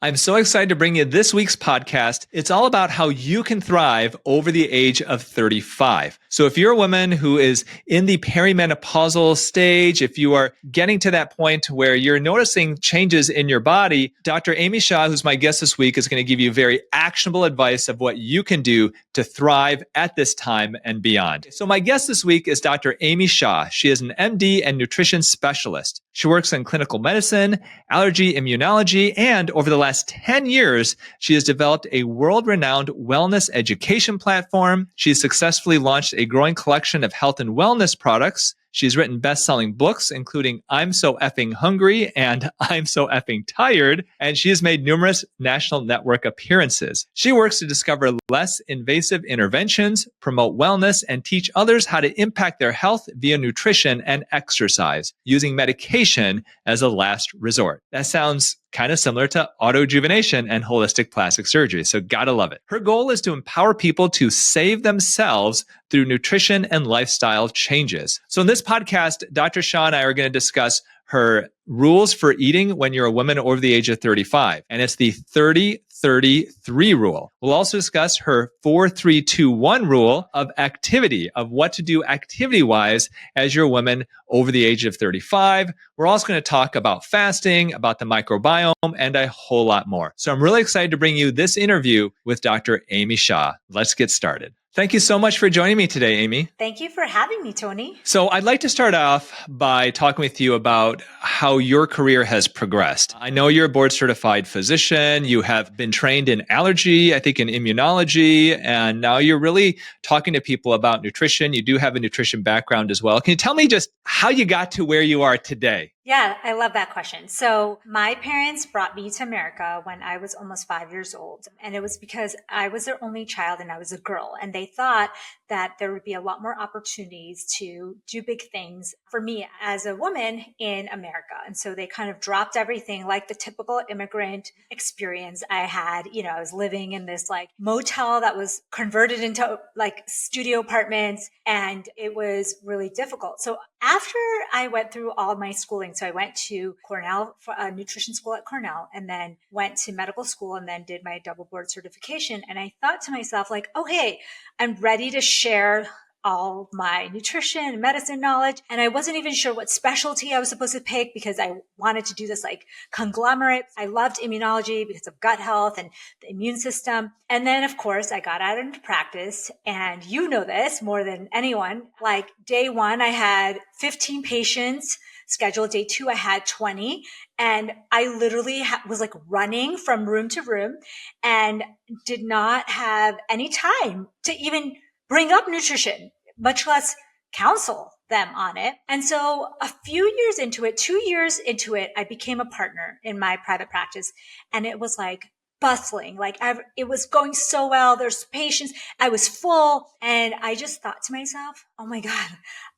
I'm so excited to bring you this week's podcast. It's all about how you can thrive over the age of 35. So if you're a woman who is in the perimenopausal stage, if you are getting to that point where you're noticing changes in your body, Dr. Amy Shah, who's my guest this week, is going to give you very actionable advice of what you can do to thrive at this time and beyond. So my guest this week is Dr. Amy Shah. She is an MD and nutrition specialist. She works in clinical medicine, allergy immunology, and over the last 10 years, she has developed a world-renowned wellness education platform. She's successfully launched a growing collection of health and wellness products. She's written best-selling books, including I'm So Effing Hungry and I'm So Effing Tired, and she has made numerous national network appearances. She works to discover less invasive interventions, promote wellness, and teach others how to impact their health via nutrition and exercise, using medication as a last resort. That sounds kind of similar to autojuvenation and holistic plastic surgery, so gotta love it. Her goal is to empower people to save themselves through nutrition and lifestyle changes. So in this podcast, Dr. Shah and I are going to discuss her rules for eating when you're a woman over the age of 35, and it's the 30-30-3 rule. We'll also discuss her 4-3-2-1 rule of activity, of what to do activity-wise as you're a woman over the age of 35. We're also going to talk about fasting, about the microbiome, and a whole lot more. So I'm really excited to bring you this interview with Dr. Amy Shah. Let's get started. Thank you so much for joining me today, Amy. Thank you for having me, Tony. So I'd like to start off by talking with you about how your career has progressed. I know you're a board certified physician. You have been trained in allergy, I think in immunology, and now you're really talking to people about nutrition. You do have a nutrition background as well. Can you tell me just how you got to where you are today? Yeah, I love that question. So my parents brought me to America when I was almost 5 years old. And it was because I was their only child and I was a girl. And they thought that there would be a lot more opportunities to do big things for me as a woman in America. And so they kind of dropped everything like the typical immigrant experience I had. You know, I was living in this like motel that was converted into like studio apartments, and it was really difficult. So after I went through all my schooling, so I went to Cornell, nutrition school at Cornell, and then went to medical school and then did my double board certification. And I thought to myself, like, oh, hey, I'm ready to share all my nutrition and medicine knowledge. And I wasn't even sure what specialty I was supposed to pick because I wanted to do this like conglomerate. I loved immunology because of gut health and the immune system. And then, of course, I got out into practice. And you know this more than anyone. Like day one, I had 15 patients scheduled. Day two, I had 20. And I literally was like running from room to room and did not have any time to even bring up nutrition, much less counsel them on it. And so a few years into it, 2 years into it, I became a partner in my private practice. And it was like bustling. Like it was going so well. There's patients. I was full. And I just thought to myself, oh my God,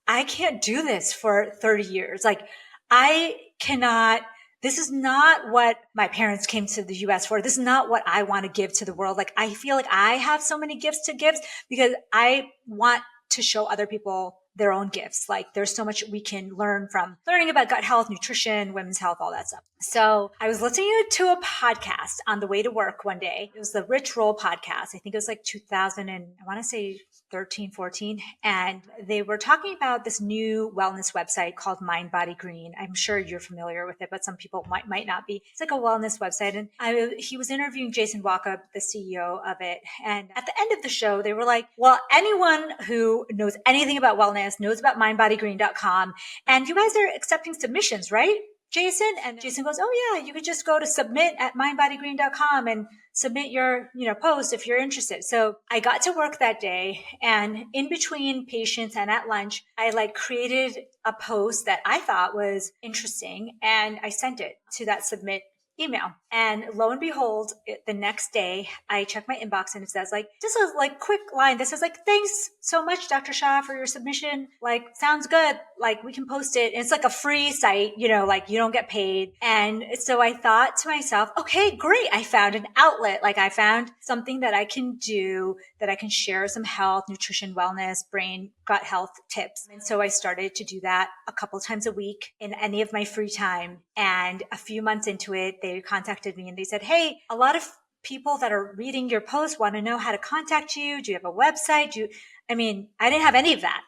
I can't do this for 30 years. Like I cannot. This is not what my parents came to the US for. This is not what I want to give to the world. Like, I feel like I have so many gifts to give because I want to show other people their own gifts. Like, there's so much we can learn from learning about gut health, nutrition, women's health, all that stuff. So I was listening to a podcast on the way to work one day. It was the Rich Roll podcast. I think it was like 2000 and I want to say 13, 14. And they were talking about this new wellness website called Mind Body Green. I'm sure you're familiar with it, but some people might not be. It's like a wellness website. And he was interviewing Jason Walkup, the CEO of it. And at the end of the show, they were like, well, anyone who knows anything about wellness knows about mindbodygreen.com. And you guys are accepting submissions, right, Jason? And Jason goes, oh yeah, you could just go to submit at mindbodygreen.com and submit your, post if you're interested. So I got to work that day, and in between patients and at lunch, I created a post that I thought was interesting, and I sent it to that submit email. And lo and behold, the next day I check my inbox and it says just a quick line that says thanks so much, Dr. Shah, for your submission. Sounds good. We can post it. And it's a free site, you don't get paid. And so I thought to myself, okay, great. I found an outlet. I found something that I can do, that I can share some health, nutrition, wellness, brain gut health tips. And so I started to do that a couple times a week in any of my free time. And a few months into it, they contacted me and they said, hey, a lot of people that are reading your post want to know how to contact you. Do you have a website? I didn't have any of that.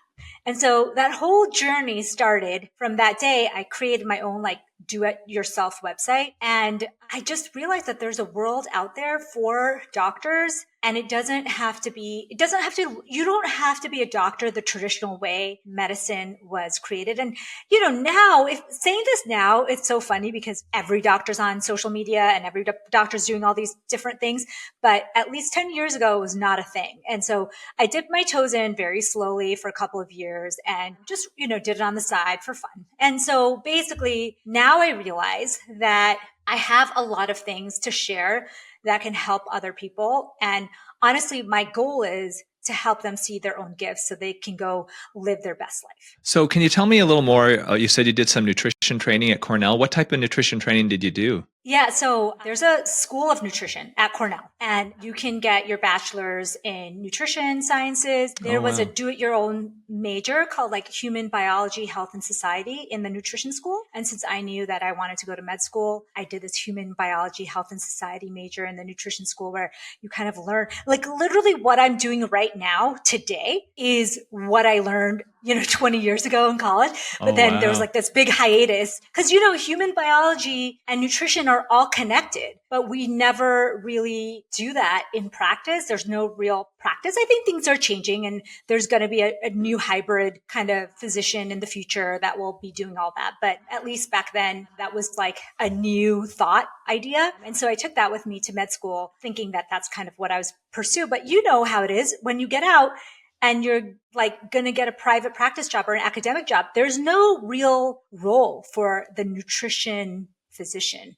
And so that whole journey started from that day. I created my own do it yourself website. And I just realized that there's a world out there for doctors, and you don't have to be a doctor the traditional way medicine was created. And, now if saying this now, it's so funny because every doctor's on social media and every doctor's doing all these different things. But at least 10 years ago, it was not a thing. And so I dipped my toes in very slowly for a couple of years and just, did it on the side for fun. And so basically now I realize that I have a lot of things to share that can help other people. And honestly, my goal is to help them see their own gifts so they can go live their best life. So can you tell me a little more? You said you did some nutrition training at Cornell. What type of nutrition training did you do? Yeah, so there's a school of nutrition at Cornell, and you can get your bachelor's in nutrition sciences. There was a do-it-your-own major called human biology, health, and society in the nutrition school. And since I knew that I wanted to go to med school, I did this human biology, health, and society major in the nutrition school where you kind of learn, literally what I'm doing right now today is what I learned 20 years ago in college. But then there was this big hiatus because, human biology and nutrition are all connected, but we never really do that in practice. There's no real practice. I think things are changing and there's going to be a new hybrid kind of physician in the future that will be doing all that. But at least back then, that was a new thought idea. And so I took that with me to med school thinking that that's kind of what I was pursue. But you know how it is when you get out and you're going to get a private practice job or an academic job, there's no real role for the nutrition physician.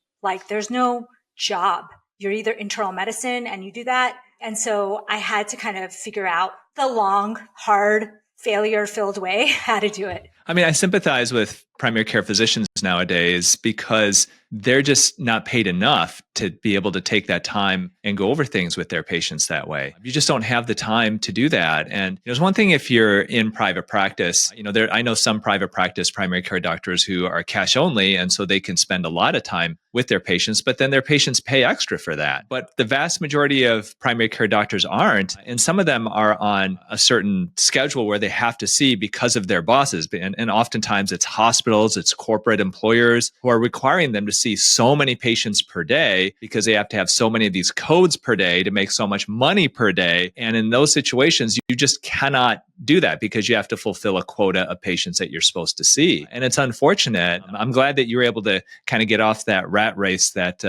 There's no job. You're either internal medicine and you do that. And so I had to kind of figure out the long, hard, failure-filled way how to do it. I sympathize with primary care physicians nowadays because they're just not paid enough to be able to take that time and go over things with their patients that way. You just don't have the time to do that. And there's one thing if you're in private practice, I know some private practice primary care doctors who are cash only, and so they can spend a lot of time with their patients, but then their patients pay extra for that. But the vast majority of primary care doctors aren't, and some of them are on a certain schedule where they have to see because of their bosses. And oftentimes it's hospitals, it's corporate employers who are requiring them to see so many patients per day because they have to have so many of these codes per day to make so much money per day. And in those situations, you just cannot do that because you have to fulfill a quota of patients that you're supposed to see. And it's unfortunate. I'm glad that you were able to kind of get off that rat race, that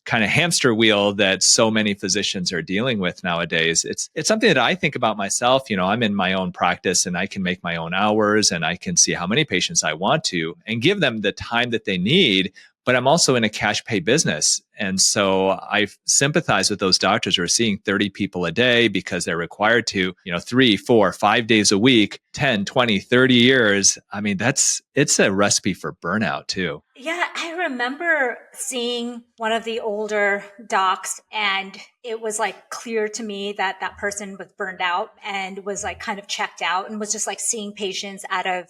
kind of hamster wheel that so many physicians are dealing with nowadays. It's something that I think about myself. I'm in my own practice and I can make my own hours and I can see how many patients I want to and give them the time that they need. But I'm also in a cash pay business. And so I sympathize with those doctors who are seeing 30 people a day because they're required to, 3, 4, 5 days a week, 10, 20, 30 years. It's a recipe for burnout too. Yeah, I remember seeing one of the older docs and it was clear to me that that person was burned out and was kind of checked out and was just seeing patients out of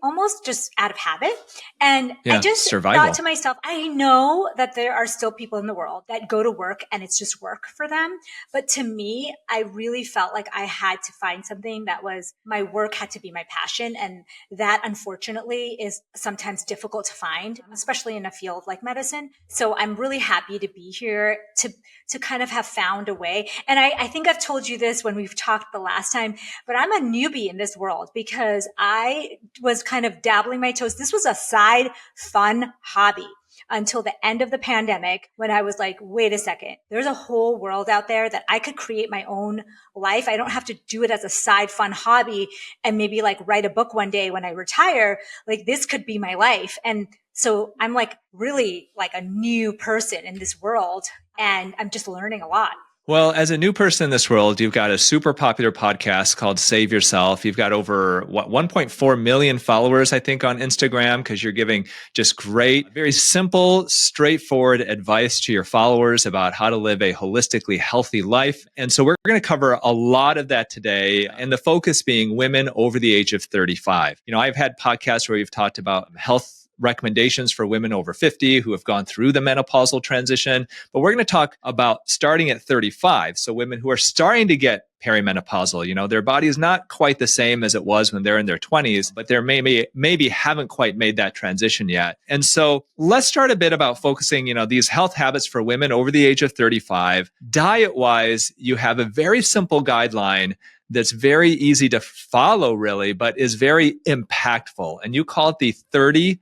almost just out of habit. And I just survival. thought to myself, I know that there are still people in the world that go to work and it's just work for them. But to me, I really felt like I had to find something that was my work had to be my passion. And that unfortunately is sometimes difficult to find, especially in a field like medicine. So I'm really happy to be here to kind of have found a way. And I think I've told you this when we've talked the last time, but I'm a newbie in this world because I was kind of dabbling my toes. This was a side fun hobby until the end of the pandemic when I was like, wait a second, there's a whole world out there that I could create my own life. I don't have to do it as a side fun hobby and maybe write a book one day when I retire. This could be my life. And so I'm really a new person in this world and I'm just learning a lot. Well, as a new person in this world, you've got a super popular podcast called Save Yourself. You've got over 1.4 million followers, I think, on Instagram because you're giving just great, very simple, straightforward advice to your followers about how to live a holistically healthy life. And so we're going to cover a lot of that today. And the focus being women over the age of 35. I've had podcasts where you've talked about health recommendations for women over 50 who have gone through the menopausal transition. But we're going to talk about starting at 35. So women who are starting to get perimenopausal, their body is not quite the same as it was when they're in their 20s, but they're maybe haven't quite made that transition yet. And so let's start a bit about focusing, these health habits for women over the age of 35. Diet wise, you have a very simple guideline that's very easy to follow, really, but is very impactful. And you call it the 30-33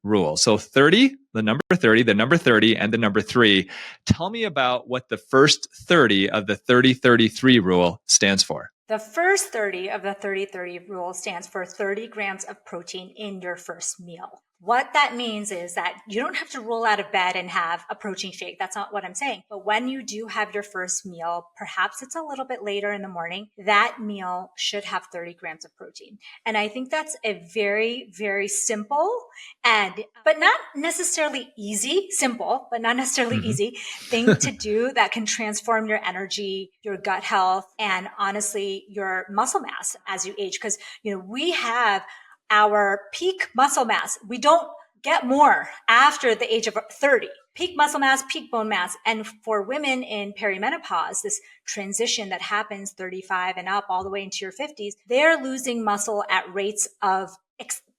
rule. So 30, the number 30, the number 30, and the number 3. Tell me about what the first 30 of the 30-33 rule stands for. The first 30 of the 30-30 rule stands for 30 grams of protein in your first meal. What that means is that you don't have to roll out of bed and have a protein shake. That's not what I'm saying. But when you do have your first meal, perhaps it's a little bit later in the morning, that meal should have 30 grams of protein. And I think that's a very, very simple but not necessarily easy, simple, but not necessarily easy thing to do that can transform your energy, your gut health, and honestly, your muscle mass as you age. Because, we have our peak muscle mass. We don't get more after the age of 30. Peak muscle mass, peak bone mass. And for women in perimenopause, this transition that happens 35 and up all the way into your 50s, they're losing muscle at rates of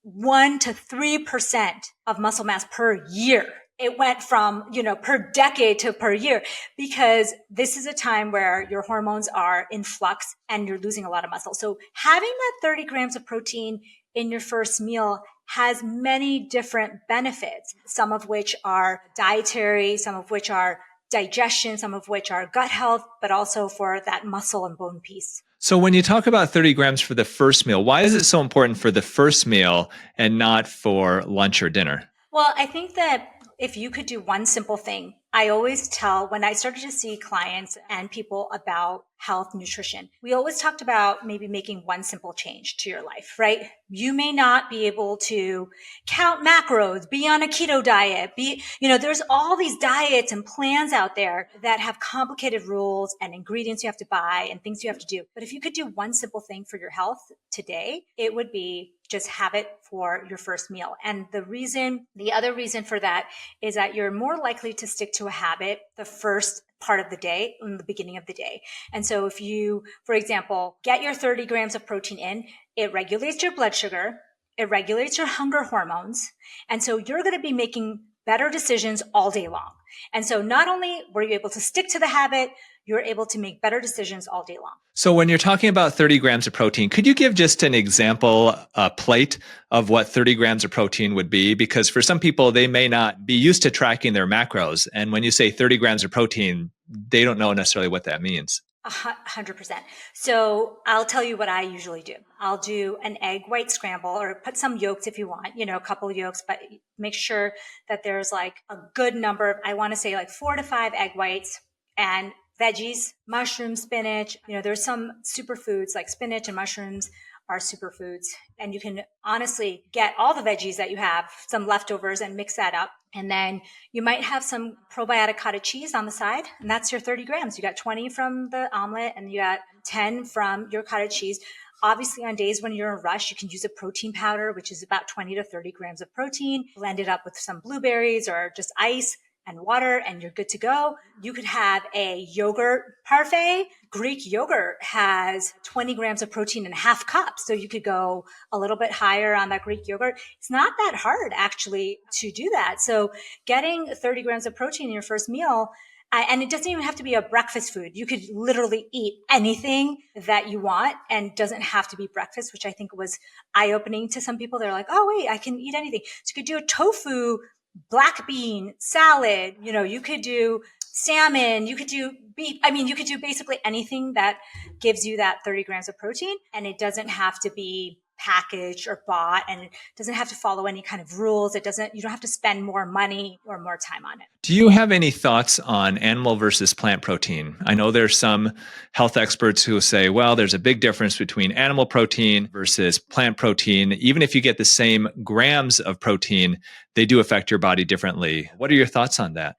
1 to 3% of muscle mass per year. It went from, per decade to per year, because this is a time where your hormones are in flux and you're losing a lot of muscle. So having that 30 grams of protein in your first meal has many different benefits, some of which are dietary, some of which are digestion, some of which are gut health, but also for that muscle and bone piece. So when you talk about 30 grams for the first meal, why is it so important for the first meal and not for lunch or dinner? Well, I think that if you could do one simple thing, I always tell when I started to see clients and people about health, nutrition, we always talked about maybe making one simple change to your life, right? You may not be able to count macros, be on a keto diet, there's all these diets and plans out there that have complicated rules and ingredients you have to buy and things you have to do. But if you could do one simple thing for your health today, it would be just have it for your first meal. And the other reason for that is that you're more likely to stick to a habit the first part of the day, in the beginning of the day. And so if you, for example, get your 30 grams of protein in, it regulates your blood sugar, it regulates your hunger hormones. And so you're going to be making better decisions all day long. And so not only were you able to stick to the habit, you're able to make better decisions all day long. So when you're talking about 30 grams of protein, could you give just an example, plate of what 30 grams of protein would be? Because for some people, they may not be used to tracking their macros. And when you say 30 grams of protein, they don't know necessarily what that means. 100%. So I'll tell you what I usually do. I'll do an egg white scramble, or put some yolks if you want, a couple of yolks, but make sure that there's like a good number. I want to say like 4 to 5 egg whites and veggies, mushrooms, spinach. There's some superfoods like spinach and mushrooms are superfoods. And you can honestly get all the veggies that you have, some leftovers, and mix that up. And then you might have some probiotic cottage cheese on the side, and that's your 30 grams. You got 20 from the omelet and you got 10 from your cottage cheese. Obviously, on days when you're in a rush, you can use a protein powder, which is about 20 to 30 grams of protein, blend it up with some blueberries or just ice and water, and you're good to go. You could have a yogurt parfait. Greek yogurt has 20 grams of protein in a half cup. So you could go a little bit higher on that Greek yogurt. It's not that hard actually to do that. So getting 30 grams of protein in your first meal, and it doesn't even have to be a breakfast food. You could literally eat anything that you want and doesn't have to be breakfast, which I think was eye-opening to some people. They're like, oh, wait, I can eat anything. So you could do a tofu black bean salad, you could do salmon, you could do beef. You could do basically anything that gives you that 30 grams of protein, and it doesn't have to be packaged or bought, and it doesn't have to follow any kind of rules. You don't have to spend more money or more time on it. Do you have any thoughts on animal versus plant protein? I know there's some health experts who say, well, there's a big difference between animal protein versus plant protein. Even if you get the same grams of protein, they do affect your body differently. What are your thoughts on that?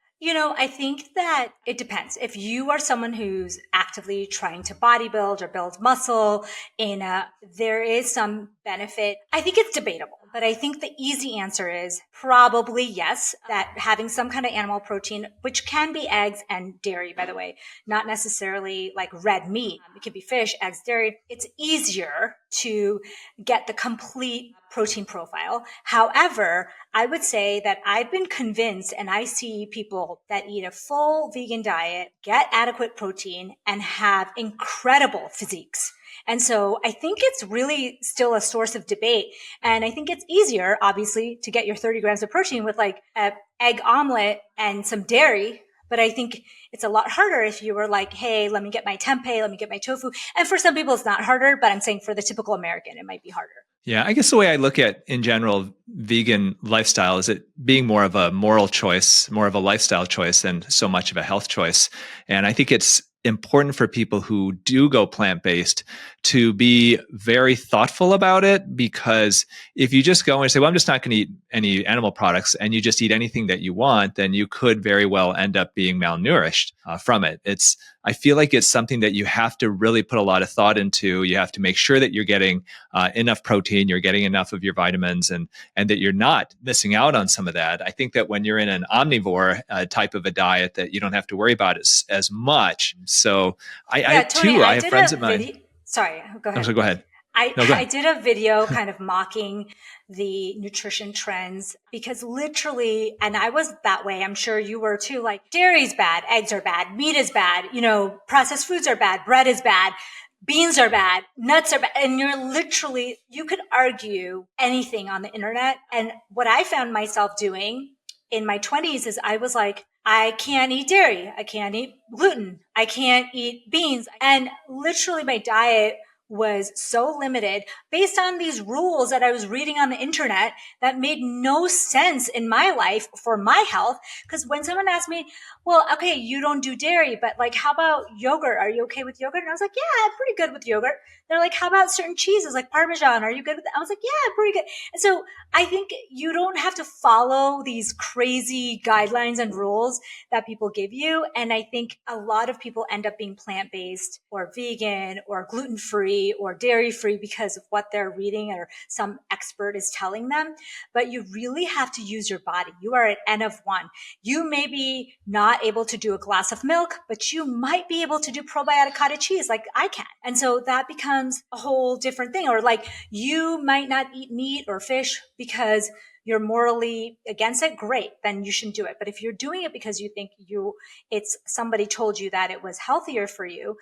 I think that it depends. If you are someone who's actively trying to bodybuild or build muscle, there is some benefit. I think it's debatable, but I think the easy answer is probably yes, that having some kind of animal protein, which can be eggs and dairy, by the way, not necessarily like red meat. It could be fish, eggs, dairy. It's easier to get the complete protein profile. However, I would say that I've been convinced, and I see people that eat a full vegan diet, get adequate protein, and have incredible physiques. And so I think it's really still a source of debate. And I think it's easier, obviously, to get your 30 grams of protein with like an egg omelet and some dairy. But I think it's a lot harder if you were like, hey, let me get my tempeh, let me get my tofu. And for some people, it's not harder, but I'm saying for the typical American, it might be harder. Yeah, I guess the way I look at, in general, vegan lifestyle is it being more of a moral choice, more of a lifestyle choice than so much of a health choice. And I think it's important for people who do go plant-based to be very thoughtful about it, because if you just go and say, well, I'm just not going to eat any animal products, and you just eat anything that you want, then you could very well end up being malnourished from it. I feel like it's something that you have to really put a lot of thought into. You have to make sure that you're getting enough protein, you're getting enough of your vitamins, and that you're not missing out on some of that. I think that when you're in an omnivore type of a diet, that you don't have to worry about it as much. So Tony, I have friends of mine. Sorry, go ahead. So go ahead. I did a video kind of mocking the nutrition trends, because literally, and I was that way, I'm sure you were too, like dairy's bad, eggs are bad, meat is bad, processed foods are bad, bread is bad, beans are bad, nuts are bad. And you could argue anything on the internet. And what I found myself doing in my 20s is I was like, I can't eat dairy. I can't eat gluten. I can't eat beans. And literally my diet was so limited based on these rules that I was reading on the internet that made no sense in my life for my health. Because when someone asked me, well, okay, you don't do dairy, but like, how about yogurt? Are you okay with yogurt? And I was like, yeah, I'm pretty good with yogurt. They're like, how about certain cheeses like Parmesan? Are you good with that? I was like, yeah, I'm pretty good. And so I think you don't have to follow these crazy guidelines and rules that people give you. And I think a lot of people end up being plant-based or vegan or gluten-free or dairy-free because of what they're reading or some expert is telling them. But you really have to use your body. You are an N of one. You may be not able to do a glass of milk, but you might be able to do probiotic cottage cheese like I can. And so that becomes a whole different thing. Or like, you might not eat meat or fish because you're morally against it. Great. Then you shouldn't do it. But if you're doing it because you think it's somebody told you that it was healthier for you,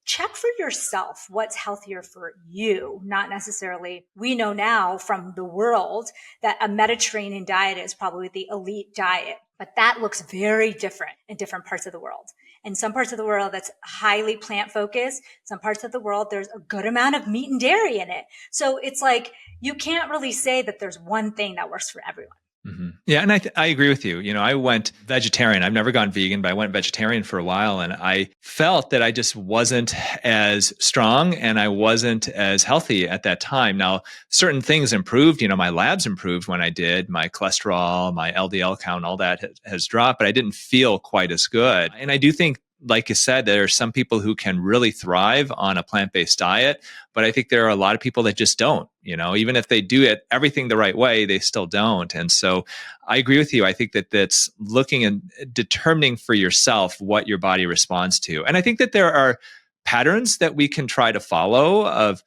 check for yourself what's healthier for you, not necessarily. We know now from the world that a Mediterranean diet is probably the elite diet, but that looks very different in different parts of the world. In some parts of the world, that's highly plant focused. Some parts of the world, there's a good amount of meat and dairy in it. So it's like, you can't really say that there's one thing that works for everyone. Mm-hmm. Yeah. And I agree with you. I went vegetarian. I've never gone vegan, but I went vegetarian for a while, and I felt that I just wasn't as strong and I wasn't as healthy at that time. Now, certain things improved. My labs improved when I did. My cholesterol, my LDL count, all that has dropped, but I didn't feel quite as good. And I do think, like you said, there are some people who can really thrive on a plant-based diet, but I think there are a lot of people that just don't. Even if they do everything the right way, they still don't. And so I agree with you. I think that that's looking and determining for yourself what your body responds to. And I think that there are patterns that we can try to follow of,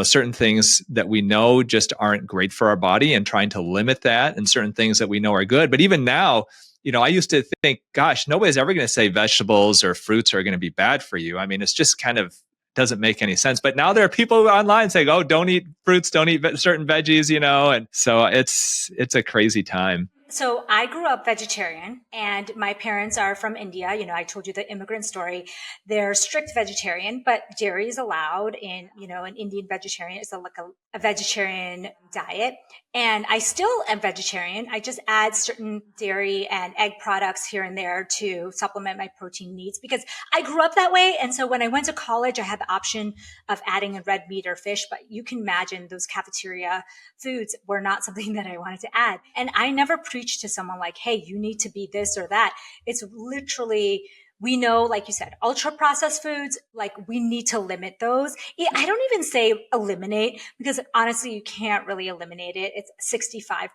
certain things that we know just aren't great for our body, and trying to limit that, and certain things that we know are good. But even now, I used to think, gosh, nobody's ever going to say vegetables or fruits are going to be bad for you. I mean, it's just kind of doesn't make any sense. But now there are people online saying, oh, don't eat fruits, don't eat certain veggies, and so it's a crazy time. So I grew up vegetarian and my parents are from India. I told you the immigrant story. They're strict vegetarian, but dairy is allowed an Indian vegetarian is like a vegetarian diet. And I still am vegetarian. I just add certain dairy and egg products here and there to supplement my protein needs because I grew up that way. And so when I went to college, I had the option of adding in red meat or fish, but you can imagine those cafeteria foods were not something that I wanted to add. And I never preached to someone like, hey, you need to be this or that. It's literally, we know, like you said, ultra processed foods, like we need to limit those. I don't even say eliminate because honestly, you can't really eliminate it. It's 65%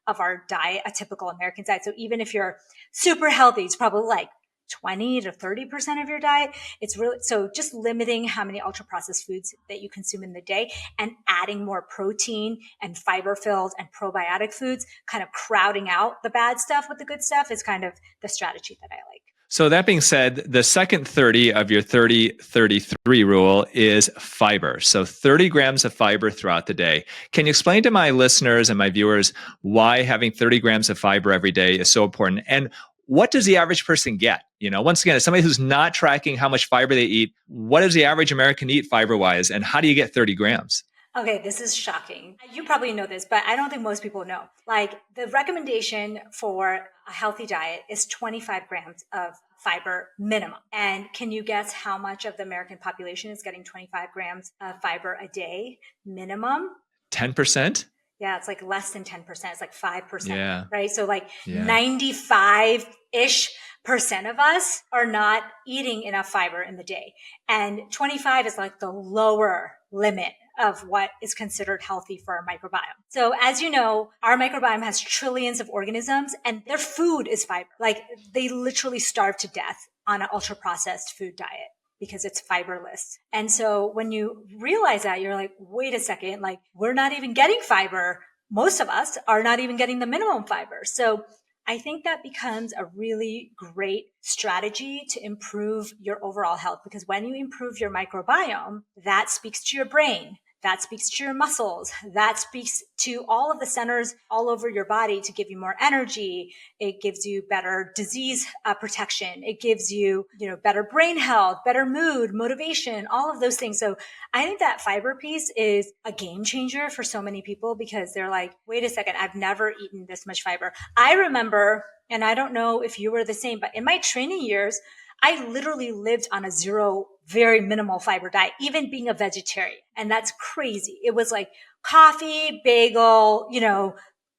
of our diet, a typical American diet. So even if you're super healthy, it's probably like 20 to 30% of your diet. It's really, so just limiting how many ultra processed foods that you consume in the day and adding more protein and fiber filled and probiotic foods, kind of crowding out the bad stuff with the good stuff is kind of the strategy that I like. So that being said, the second 30 of your 30-33 rule is fiber. So 30 grams of fiber throughout the day. Can you explain to my listeners and my viewers why having 30 grams of fiber every day is so important? And what does the average person get? Once again, as somebody who's not tracking how much fiber they eat, what does the average American eat fiber-wise? And how do you get 30 grams? Okay, this is shocking. You probably know this, but I don't think most people know. Like the recommendation for a healthy diet is 25 grams of fiber minimum. And can you guess how much of the American population is getting 25 grams of fiber a day minimum? 10%? Yeah, it's like less than 10%. It's like 5%, Yeah. right? So like 95-ish% of us are not eating enough fiber in the day. And 25 is like the lower limit of what is considered healthy for our microbiome. So as you know, our microbiome has trillions of organisms and their food is fiber. Like they literally starve to death on an ultra processed food diet because it's fiberless. And so when you realize that, you're like, wait a second, like we're not even getting fiber. Most of us are not even getting the minimum fiber. So I think that becomes a really great strategy to improve your overall health because when you improve your microbiome, that speaks to your brain. That speaks to your muscles. That speaks to all of the centers all over your body to give you more energy. It gives you better disease protection. It gives you, better brain health, better mood, motivation, all of those things. So I think that fiber piece is a game changer for so many people because they're like, wait a second, I've never eaten this much fiber. I remember, and I don't know if you were the same, but in my training years, I literally lived on a very minimal fiber diet, even being a vegetarian. And that's crazy. It was like coffee, bagel,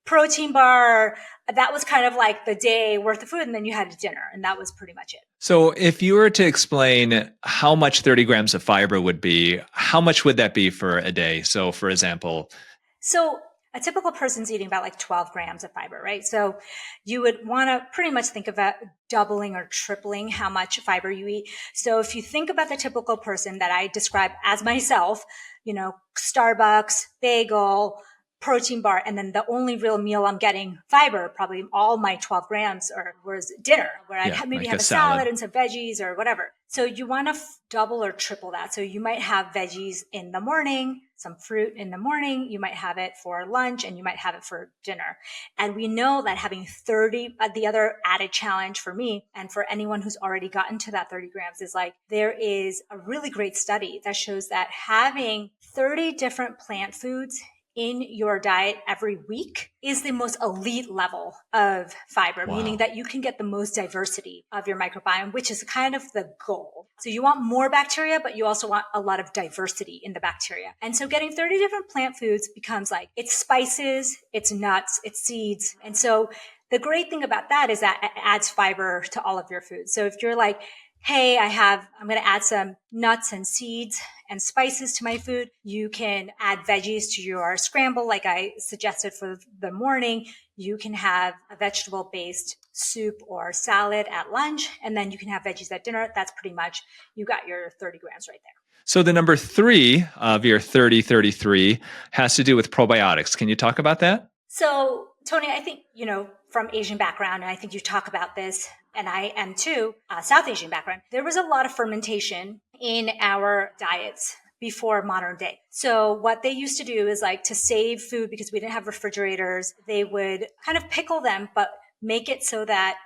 protein bar. That was kind of like the day worth of food. And then you had dinner and that was pretty much it. So if you were to explain how much 30 grams of fiber would be, how much would that be for a day? So for example, a typical person's eating about like 12 grams of fiber, right? So you would want to pretty much think about doubling or tripling how much fiber you eat. So if you think about the typical person that I describe as myself, Starbucks, bagel, protein bar, and then the only real meal I'm getting fiber, probably all my 12 grams was dinner, where I'd maybe have a salad and some veggies or whatever. So you want to double or triple that. So you might have veggies in the morning, some fruit in the morning, you might have it for lunch, and you might have it for dinner. And we know that having 30, the other added challenge for me and for anyone who's already gotten to that 30 grams is like, there is a really great study that shows that having 30 different plant foods in your diet every week is the most elite level of fiber, meaning that you can get the most diversity of your microbiome, which is kind of the goal. So you want more bacteria, but you also want a lot of diversity in the bacteria. And so getting 30 different plant foods becomes like, it's spices, it's nuts, it's seeds. And so the great thing about that is that it adds fiber to all of your foods. So if you're like, hey, I'm going to add some nuts and seeds and spices to my food. You can add veggies to your scramble, like I suggested for the morning. You can have a vegetable-based soup or salad at lunch, and then you can have veggies at dinner. That's pretty much, you got your 30 grams right there. So the number 3 of your 30-33 has to do with probiotics. Can you talk about that? So, Tony, I think, from Asian background, and I think you talk about this, and I am too, South Asian background, there was a lot of fermentation in our diets before modern day. So what they used to do is like to save food, because we didn't have refrigerators, they would kind of pickle them, but make it so that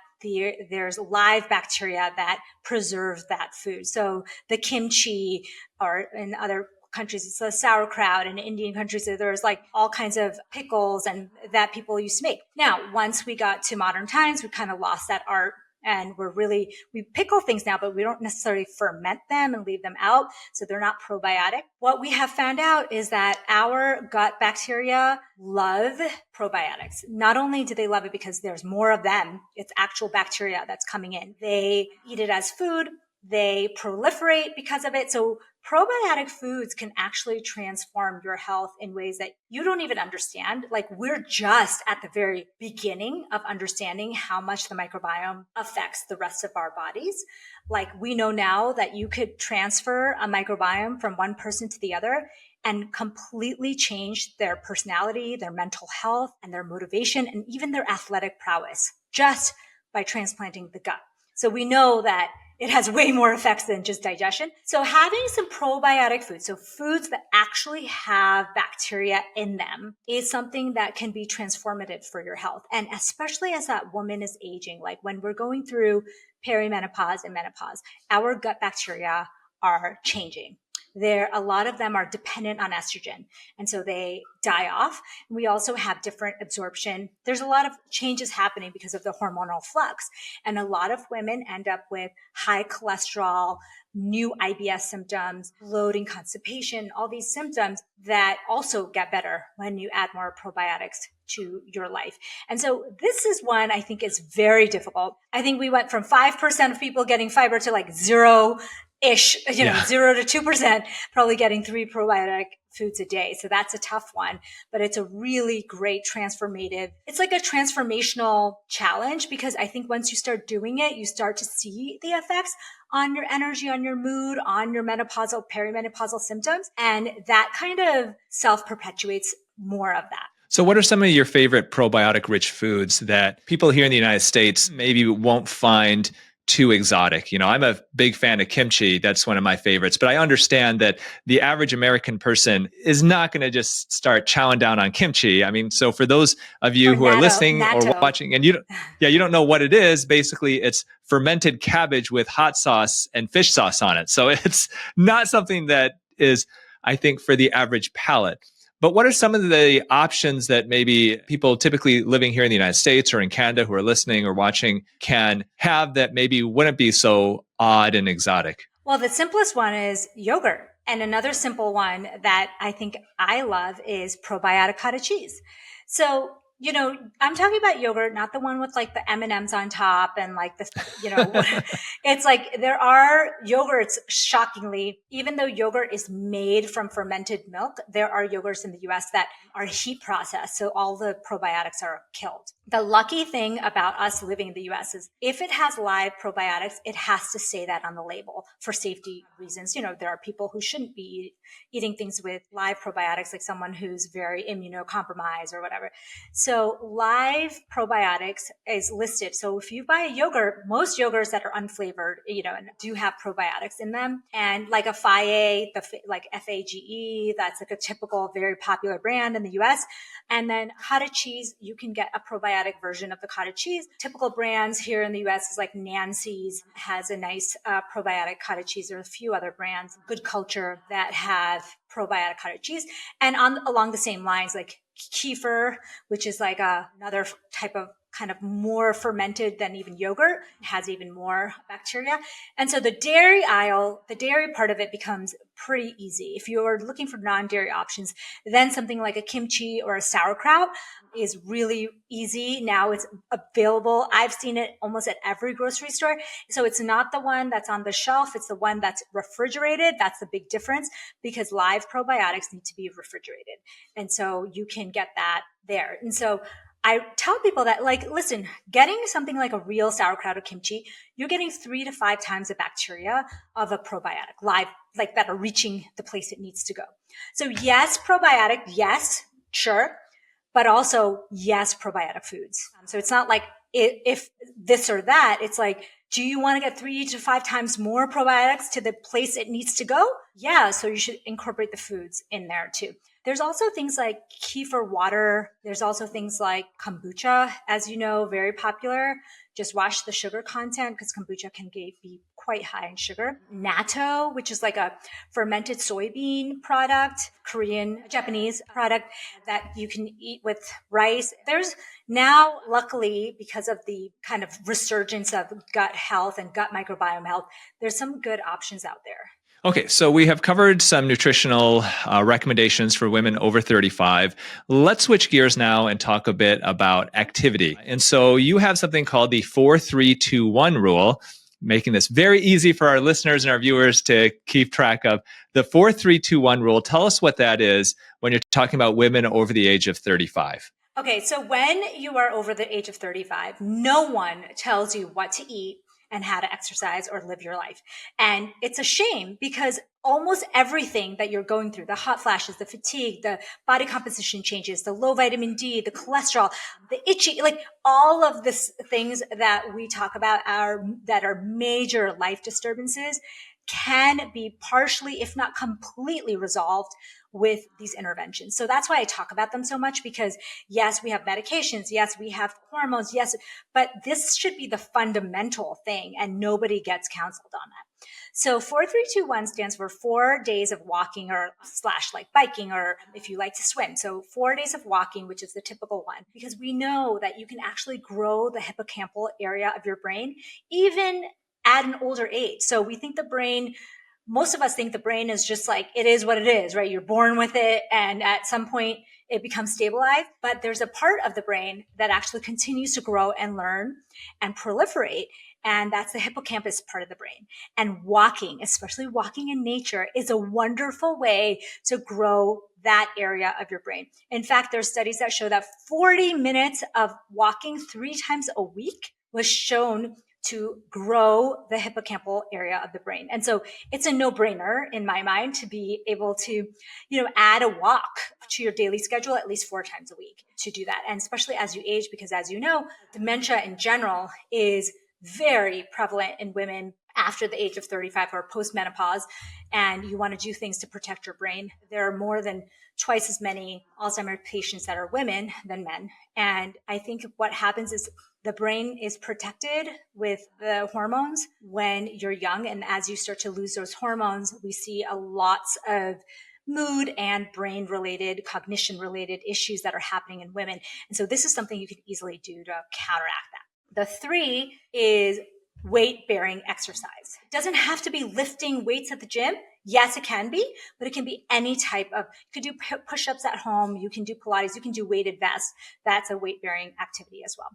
there's live bacteria that preserves that food. So the kimchi, or in other countries, it's the sauerkraut. In Indian countries, there's like all kinds of pickles and that people used to make. Now, once we got to modern times, we kind of lost that art. And we pickle things now, but we don't necessarily ferment them and leave them out. So they're not probiotic. What we have found out is that our gut bacteria love probiotics. Not only do they love it because there's more of them, it's actual bacteria that's coming in. They eat it as food. They proliferate because of it. So probiotic foods can actually transform your health in ways that you don't even understand. Like, we're just at the very beginning of understanding how much the microbiome affects the rest of our bodies. Like, we know now that you could transfer a microbiome from one person to the other and completely change their personality, their mental health, and their motivation, and even their athletic prowess, just by transplanting the gut. So we know that it has way more effects than just digestion. So having some probiotic foods, so foods that actually have bacteria in them, is something that can be transformative for your health. And especially as that woman is aging, like when we're going through perimenopause and menopause, our gut bacteria are changing. A lot of them are dependent on estrogen, and so they die off. We also have different absorption. There's a lot of changes happening because of the hormonal flux, and a lot of women end up with high cholesterol, new IBS symptoms, bloating, constipation, all these symptoms that also get better when you add more probiotics to your life. And so this is one I think is very difficult. I think we went from 5% of people getting fiber to like zero-ish, 0 to 2%, probably getting 3 probiotic foods a day. So that's a tough one, but it's a really great it's like a transformational challenge, because I think once you start doing it, you start to see the effects on your energy, on your mood, on your menopausal, perimenopausal symptoms. And that kind of self-perpetuates more of that. So what are some of your favorite probiotic rich foods that people here in the United States maybe won't find too exotic? I'm a big fan of kimchi. That's one of my favorites. But I understand that the average American person is not going to just start chowing down on kimchi. I mean, so for those of you who are listening or watching, and you don't know what it is, basically it's fermented cabbage with hot sauce and fish sauce on it. So it's not something that is, I think, for the average palate. But what are some of the options that maybe people typically living here in the United States or in Canada who are listening or watching can have that maybe wouldn't be so odd and exotic? Well, the simplest one is yogurt. And another simple one that I think I love is probiotic cottage cheese. So, I'm talking about yogurt, not the one with like the M&Ms on top and like the, it's like there are yogurts, shockingly, even though yogurt is made from fermented milk, there are yogurts in the US that are heat processed. So all the probiotics are killed. The lucky thing about us living in the US is if it has live probiotics, it has to say that on the label for safety reasons. There are people who shouldn't be eating things with live probiotics, like someone who's very immunocompromised or whatever. So live probiotics is listed. So if you buy a yogurt, most yogurts that are unflavored, do have probiotics in them. And like a Fage, like Fage, that's like a typical, very popular brand in the US. And then cottage cheese, you can get a probiotic version of the cottage cheese. Typical brands here in the US is like Nancy's has a nice probiotic cottage cheese. There are a few other brands, Good Culture, that have probiotic cottage cheese. And along the same lines, like kefir, which is like another type of kind of more fermented than even yogurt, has even more bacteria. And so the dairy part of it becomes pretty easy. If you're looking for non-dairy options, then something like a kimchi or a sauerkraut is really easy. Now it's available. I've seen it almost at every grocery store. So it's not the one that's on the shelf. It's the one that's refrigerated. That's the big difference, because live probiotics need to be refrigerated. And so you can get that there. And so I tell people that, like, listen, getting something like a real sauerkraut or kimchi, you're getting 3 to 5 times the bacteria of a probiotic live, like that are reaching the place it needs to go. So yes, probiotic, yes, sure. But also, yes, probiotic foods. So it's not like if this or that, it's like, Do you want to get 3 to 5 times more probiotics to the place it needs to go? Yeah, so you should incorporate the foods in there too. There's also things like kefir water. There's also things like kombucha, as you know, very popular. Just watch the sugar content because kombucha can be quite high in sugar. Natto, which is like a fermented soybean product, Korean, Japanese product that you can eat with rice. There's now, luckily, because of the kind of resurgence of gut health and gut microbiome health, there's some good options out there. Okay, so we have covered some nutritional recommendations for women over 35. Let's switch gears now and talk a bit about activity. And so you have something called the 4-3-2-1 rule, making this very easy for our listeners and our viewers to keep track of. The 4-3-2-1 rule, tell us what that is when you're talking about women over the age of 35. Okay, so when you are over the age of 35, no one tells you what to eat and how to exercise or live your life. And it's a shame because almost everything that you're going through, the hot flashes, the fatigue, the body composition changes, the low vitamin D, the cholesterol, the itchy, like all of these things that we talk about that are major life disturbances can be partially, if not completely resolved with these interventions. So that's why I talk about them so much because yes, we have medications. Yes, we have hormones. Yes, but this should be the fundamental thing and nobody gets counseled on that. So 4-3-2-1 stands for 4 days of walking or / like biking, or if you like to swim. So 4 days of walking, which is the typical one, because we know that you can actually grow the hippocampal area of your brain, even at an older age. So we think the brain, most of us think the brain is just like, it is what it is, right? You're born with it. And at some point it becomes stabilized, but there's a part of the brain that actually continues to grow and learn and proliferate. And that's the hippocampus part of the brain. And walking, especially walking in nature, is a wonderful way to grow that area of your brain. In fact, there's studies that show that 40 minutes of walking 3 times a week was shown to grow the hippocampal area of the brain. And so it's a no-brainer in my mind to be able to, add a walk to your daily schedule at least 4 times a week to do that. And especially as you age, because as you know, dementia in general is very prevalent in women after the age of 35 or post-menopause, and you want to do things to protect your brain. There are more than twice as many Alzheimer's patients that are women than men. And I think what happens is the brain is protected with the hormones when you're young. And as you start to lose those hormones, we see lots of mood and brain related, cognition related issues that are happening in women. And so this is something you can easily do to counteract that. The 3 is weight bearing exercise. It doesn't have to be lifting weights at the gym. Yes, it can be, but it can be any type of, you can do push-ups at home. You can do Pilates. You can do weighted vests. That's a weight bearing activity as well.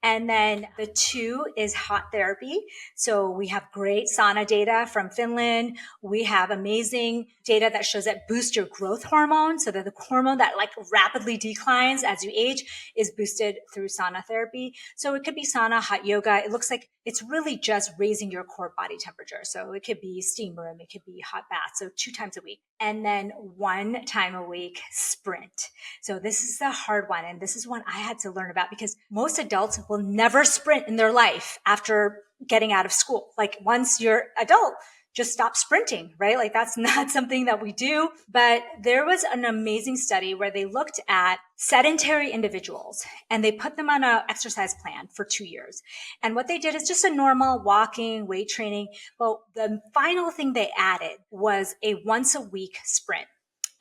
And then the 2 is hot therapy. So we have great sauna data from Finland. We have amazing data that shows that boosts your growth hormone. So that the hormone that like rapidly declines as you age is boosted through sauna therapy. So it could be sauna, hot yoga. It looks like it's really just raising your core body temperature. So it could be steam room. It could be hot bath. So 2 times a week. And then 1 time a week sprint. So this is the hard one. And this is one I had to learn about because most adults will never sprint in their life after getting out of school. Like once you're adult, just stop sprinting, right? Like that's not something that we do. But there was an amazing study where they looked at sedentary individuals and they put them on an exercise plan for 2 years. And what they did is just a normal walking, weight training. But the final thing they added was a once a week sprint.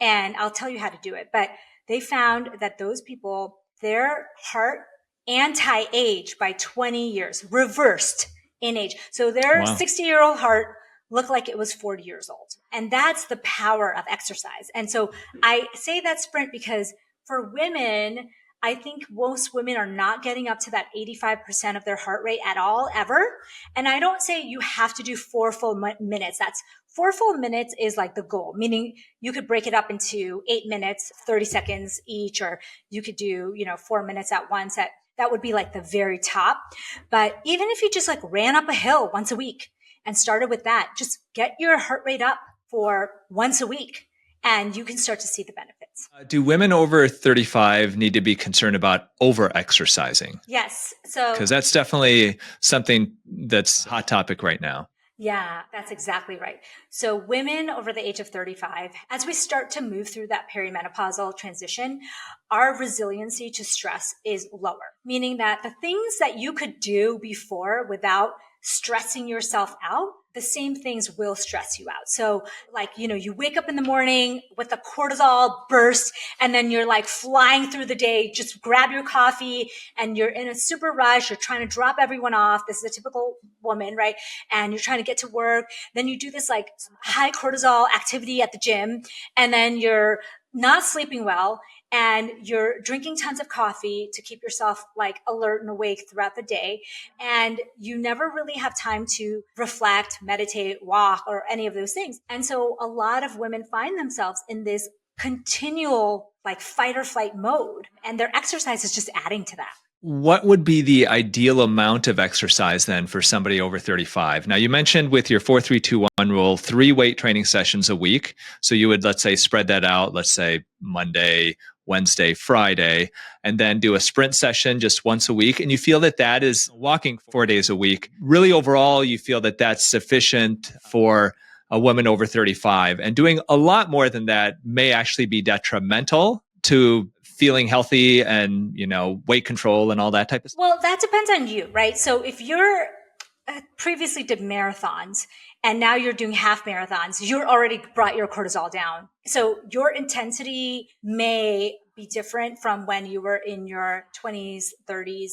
And I'll tell you how to do it. But they found that those people, their heart anti-age by 20 years, reversed in age. So their 60-year-old heart looked like it was 40 years old. And that's the power of exercise. And so I say that sprint because for women, I think most women are not getting up to that 85% of their heart rate at all, ever. And I don't say you have to do 4 full minutes. That's 4 full minutes is like the goal, meaning you could break it up into 8 minutes, 30 seconds each, or you could do, 4 minutes at once. That would be like the very top. But even if you just like ran up a hill once a week and started with that, just get your heart rate up for once a week and you can start to see the benefits. Do women over 35 need to be concerned about over-exercising? Yes. Because that's definitely something that's a hot topic right now. Yeah, that's exactly right. So women over the age of 35, as we start to move through that perimenopausal transition, our resiliency to stress is lower, meaning that the things that you could do before without stressing yourself out, the same things will stress you out. So like, you wake up in the morning with a cortisol burst and then you're like flying through the day, just grab your coffee and you're in a super rush. You're trying to drop everyone off. This is a typical woman, right? And you're trying to get to work. Then you do this like high cortisol activity at the gym and then you're not sleeping well and you're drinking tons of coffee to keep yourself like alert and awake throughout the day. And you never really have time to reflect, meditate, walk, or any of those things. And so a lot of women find themselves in this continual like fight or flight mode, and their exercise is just adding to that. What would be the ideal amount of exercise then for somebody over 35? Now, you mentioned with your 4-3-2-1 rule, 3 weight training sessions a week. So you would, let's say, spread that out, let's say Monday, Wednesday, Friday, and then do a sprint session just once a week. And you feel that that is walking 4 days a week. Really, overall, you feel that that's sufficient for a woman over 35. And doing a lot more than that may actually be detrimental to feeling healthy and, weight control and all that type of stuff? Well, that depends on you, right? So if you're previously did marathons and now you're doing half marathons, you're already brought your cortisol down. So your intensity may be different from when you were in your 20s, 30s,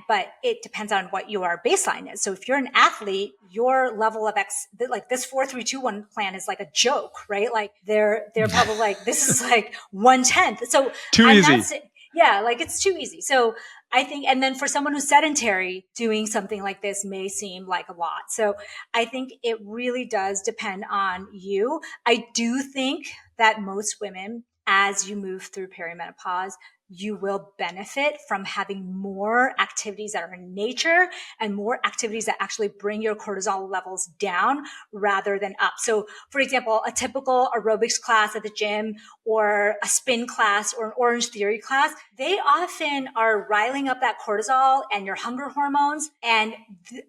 but it depends on what your baseline is. So if you're an athlete, your level of like this 4-3-2-1 plan is like a joke, right? Like they're probably like, this is like 1/10. So too easy. Yeah, like it's too easy. So I think, and then for someone who's sedentary, doing something like this may seem like a lot. So I think it really does depend on you. I do think that most women, as you move through perimenopause, you will benefit from having more activities that are in nature and more activities that actually bring your cortisol levels down rather than up. So for example, a typical aerobics class at the gym or a spin class or an Orange Theory class, they often are riling up that cortisol and your hunger hormones. And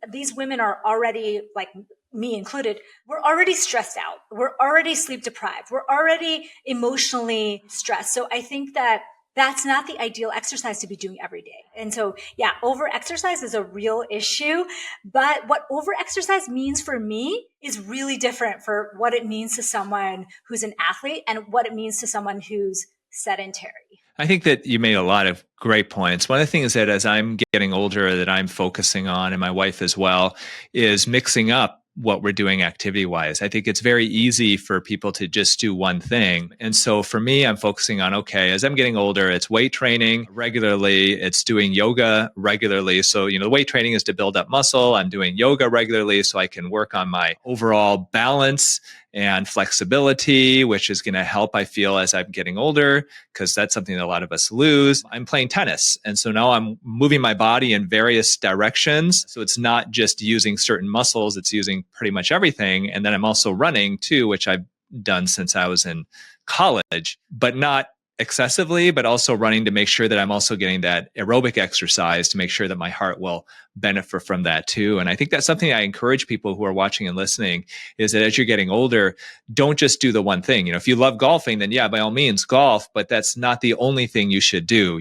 these women are already, like me included, we're already stressed out. We're already sleep deprived. We're already emotionally stressed. So I think that that's not the ideal exercise to be doing every day. And so, yeah, over exercise is a real issue. But what over exercise means for me is really different for what it means to someone who's an athlete and what it means to someone who's sedentary. I think that you made a lot of great points. One of the things that as I'm getting older that I'm focusing on, and my wife as well, is mixing up what we're doing activity wise. I think it's very easy for people to just do one thing. And so for me, I'm focusing on, okay, as I'm getting older, it's weight training regularly. It's doing yoga regularly. So, the weight training is to build up muscle. I'm doing yoga regularly so I can work on my overall balance and flexibility, which is going to help, I feel, as I'm getting older, because that's something that a lot of us lose. I'm playing tennis. And so now I'm moving my body in various directions. So it's not just using certain muscles, it's using pretty much everything. And then I'm also running too, which I've done since I was in college, but not excessively, but also running to make sure that I'm also getting that aerobic exercise to make sure that my heart will benefit from that too. And I think that's something I encourage people who are watching and listening is that as you're getting older, don't just do the one thing. If you love golfing, then yeah, by all means golf, but that's not the only thing you should do.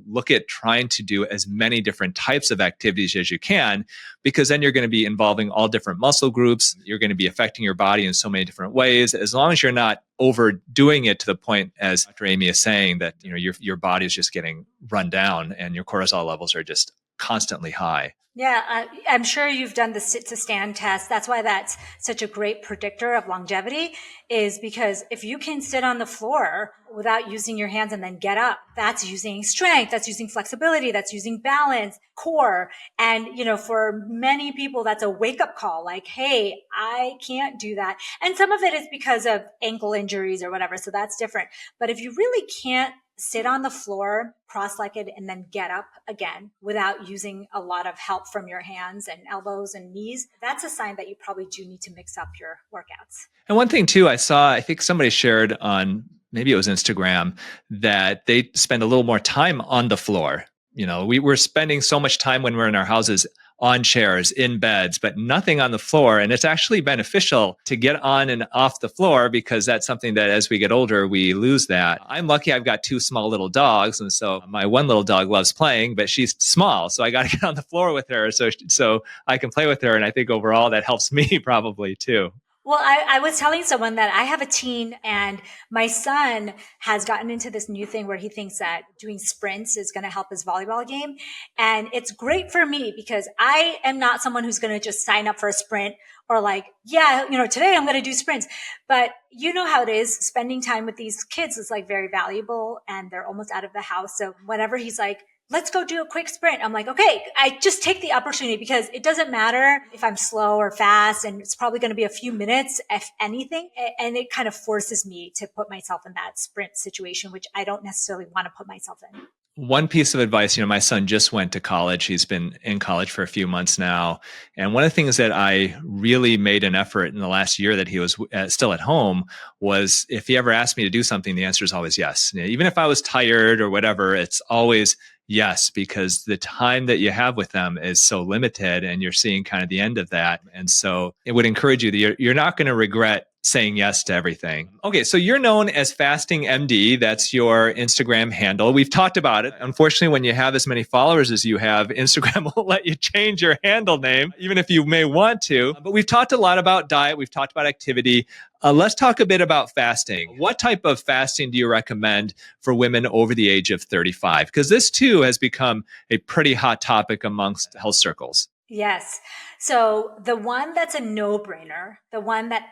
Look at trying to do as many different types of activities as you can, because then you're going to be involving all different muscle groups. You're going to be affecting your body in so many different ways, as long as you're not overdoing it to the point, as Dr. Amy is saying, that your body is just getting run down and your cortisol levels are just constantly high. Yeah, I'm sure you've done the sit to stand test. That's why that's such a great predictor of longevity, is because if you can sit on the floor without using your hands and then get up, that's using strength, that's using flexibility, that's using balance, core. And, for many people, that's a wake up call. Like, hey, I can't do that. And some of it is because of ankle injuries or whatever. So that's different. But if you really can't sit on the floor, cross-legged, and then get up again without using a lot of help from your hands and elbows and knees, that's a sign that you probably do need to mix up your workouts. And one thing too, I saw, I think somebody shared on, maybe it was Instagram, that they spend a little more time on the floor. We're spending so much time when we're in our houses on chairs, in beds, but nothing on the floor. And it's actually beneficial to get on and off the floor, because that's something that as we get older, we lose that. I'm lucky I've got two small little dogs. And so my one little dog loves playing, but she's small. So I got to get on the floor with her so I can play with her. And I think overall that helps me probably too. Well, I was telling someone that I have a teen, and my son has gotten into this new thing where he thinks that doing sprints is going to help his volleyball game. And it's great for me because I am not someone who's going to just sign up for a sprint or like, yeah, today I'm going to do sprints. But you know how it is. Spending time with these kids is like very valuable, and they're almost out of the house. So whenever he's like, let's go do a quick sprint, I'm like, okay, I just take the opportunity, because it doesn't matter if I'm slow or fast, and it's probably going to be a few minutes, if anything. And it kind of forces me to put myself in that sprint situation, which I don't necessarily want to put myself in. One piece of advice, my son just went to college. He's been in college for a few months now. And one of the things that I really made an effort in the last year that he was still at home was, if he ever asked me to do something, the answer is always yes. Even if I was tired or whatever, it's always yes, because the time that you have with them is so limited, and you're seeing kind of the end of that. And so it would encourage you that you're not going to regret saying yes to everything. Okay, so you're known as Fasting MD. That's your Instagram handle. We've talked about it. Unfortunately, when you have as many followers as you have, Instagram won't let you change your handle name, even if you may want to. But we've talked a lot about diet. We've talked about activity. Let's talk a bit about fasting. What type of fasting do you recommend for women over the age of 35? Because this too has become a pretty hot topic amongst health circles. Yes. So the one that's a no-brainer, the one that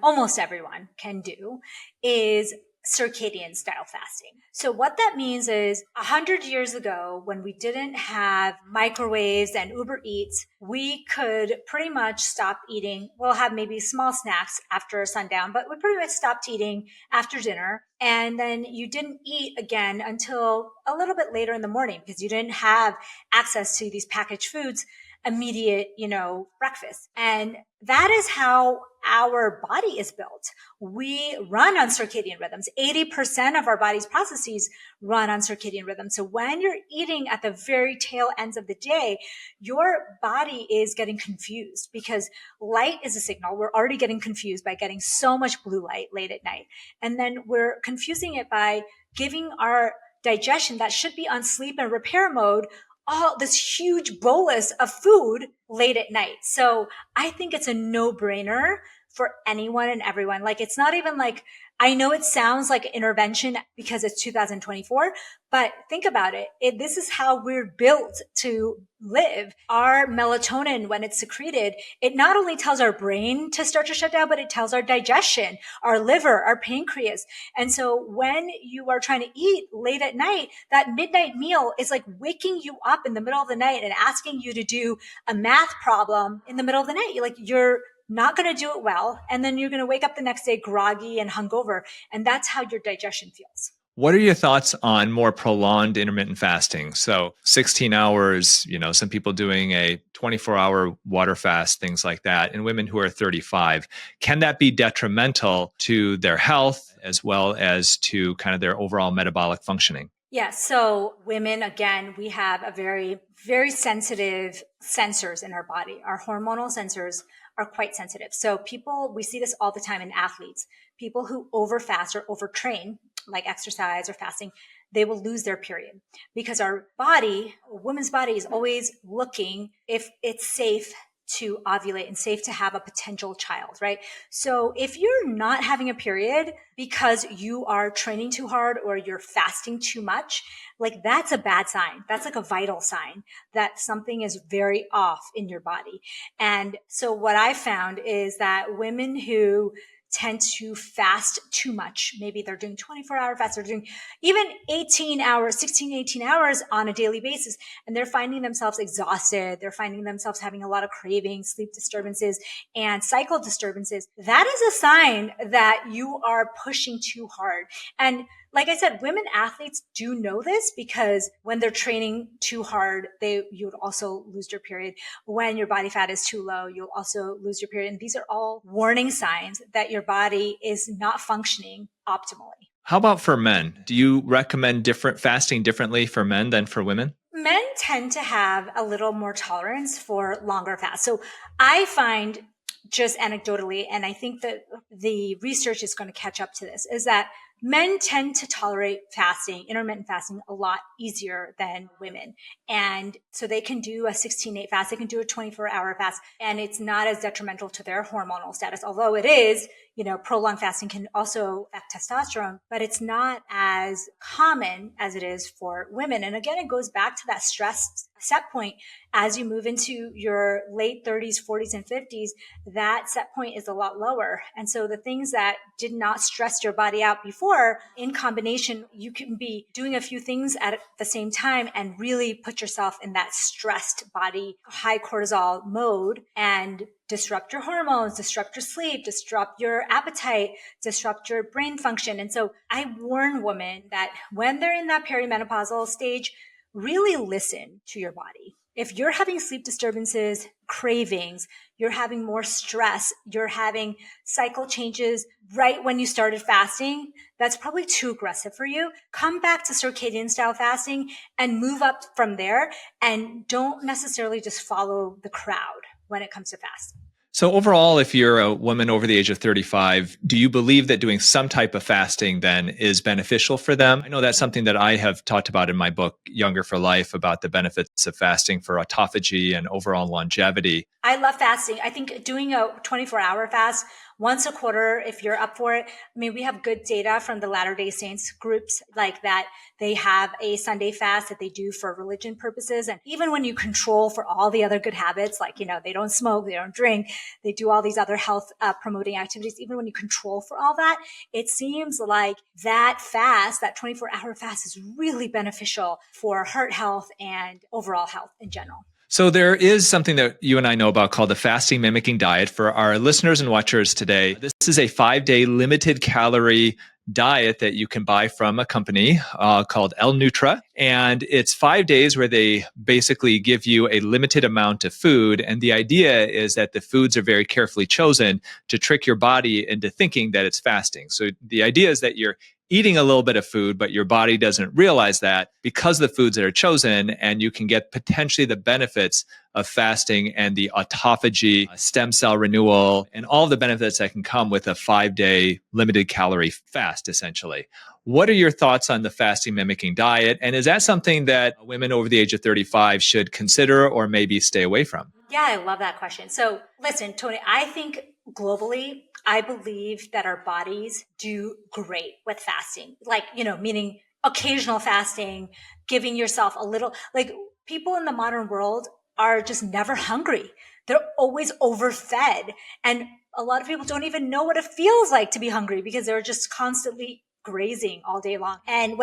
almost everyone can do, is circadian style fasting. So what that means is 100 years ago, when we didn't have microwaves and Uber Eats, we could pretty much stop eating. We'll have maybe small snacks after sundown, but we pretty much stopped eating after dinner. And then you didn't eat again until a little bit later in the morning, because you didn't have access to these packaged foods immediate, breakfast. And that is how our body is built. We run on circadian rhythms. 80% of our body's processes run on circadian rhythms. So when you're eating at the very tail ends of the day, your body is getting confused, because light is a signal. We're already getting confused by getting so much blue light late at night. And then we're confusing it by giving our digestion that should be on sleep and repair mode all this huge bolus of food late at night. So I think it's a no-brainer for anyone and everyone. Like, it's not even like, I know it sounds like an intervention because it's 2024, but think about it. This is how we're built to live. Our melatonin, when it's secreted, it not only tells our brain to start to shut down, but it tells our digestion, our liver, our pancreas. And so when you are trying to eat late at night, that midnight meal is like waking you up in the middle of the night and asking you to do a math problem in the middle of the night. You're not going to do it well. And then you're going to wake up the next day groggy and hungover. And that's how your digestion feels. What are your thoughts on more prolonged intermittent fasting? So 16 hours, some people doing a 24-hour water fast, things like that, and women who are 35. Can that be detrimental to their health as well as to kind of their overall metabolic functioning? Yeah. So women, again, we have a very, very sensitive sensors in our body. Our hormonal sensors are quite sensitive. So we see this all the time in athletes. People who overfast or overtrain, like exercise or fasting, they will lose their period, because our body, a woman's body, is always looking if it's safe to ovulate and safe to have a potential child, right? So if you're not having a period because you are training too hard or you're fasting too much, that's a bad sign. That's like a vital sign that something is very off in your body. And so what I found is that women who tend to fast too much, maybe they're doing 24-hour fasts, they're doing even 18 hours on a daily basis, and they're finding themselves exhausted. They're finding themselves having a lot of cravings, sleep disturbances, and cycle disturbances. That is a sign that you are pushing too hard. And like I said, women athletes do know this because when they're training too hard, you would also lose your period. When your body fat is too low, you'll also lose your period. And these are all warning signs that your body is not functioning optimally. How about for men? Do you recommend fasting differently for men than for women? Men tend to have a little more tolerance for longer fasts. So I find, just anecdotally, and I think that the research is going to catch up to this, is that men tend to tolerate fasting, intermittent fasting, a lot easier than women. And so they can do a 16-8 fast, they can do a 24-hour fast, and it's not as detrimental to their hormonal status, although it is, prolonged fasting can also affect testosterone, but it's not as common as it is for women. And again, it goes back to that stress set point. As you move into your late 30s, 40s, and 50s, that set point is a lot lower. And so the things that did not stress your body out before, in combination, you can be doing a few things at the same time and really put yourself in that stressed body, high cortisol mode, and disrupt your hormones, disrupt your sleep, disrupt your appetite, disrupt your brain function. And so I warn women that when they're in that perimenopausal stage, really listen to your body. If you're having sleep disturbances, cravings, you're having more stress, you're having cycle changes right when you started fasting, that's probably too aggressive for you. Come back to circadian style fasting and move up from there, and don't necessarily just follow the crowd when it comes to fasting. So overall, if you're a woman over the age of 35, do you believe that doing some type of fasting then is beneficial for them? I know that's something that I have talked about in my book, Younger for Life, about the benefits of fasting for autophagy and overall longevity. I love fasting. I think doing a 24-hour fast once a quarter, if you're up for it. I mean, we have good data from the Latter-day Saints groups like that. They have a Sunday fast that they do for religion purposes. And even when you control for all the other good habits, like, they don't smoke, they don't drink, they do all these other health promoting activities. Even when you control for all that, it seems like that fast, that 24-hour fast, is really beneficial for heart health and overall health in general. So there is something that you and I know about called the fasting mimicking diet. For our listeners and watchers today, this is a 5-day limited calorie diet that you can buy from a company called El Nutra. And it's 5 days where they basically give you a limited amount of food. And the idea is that the foods are very carefully chosen to trick your body into thinking that it's fasting. So the idea is that you're eating a little bit of food, but your body doesn't realize that because of the foods that are chosen, and you can get potentially the benefits of fasting and the autophagy, stem cell renewal, and all the benefits that can come with a 5-day limited calorie fast, essentially. What are your thoughts on the fasting mimicking diet? And is that something that women over the age of 35 should consider or maybe stay away from? Yeah, I love that question. So listen, Tony, I think globally, I believe that our bodies do great with fasting, like, meaning occasional fasting, giving yourself a little, like, people in the modern world are just never hungry. They're always overfed. And a lot of people don't even know what it feels like to be hungry because they're just constantly grazing all day long. And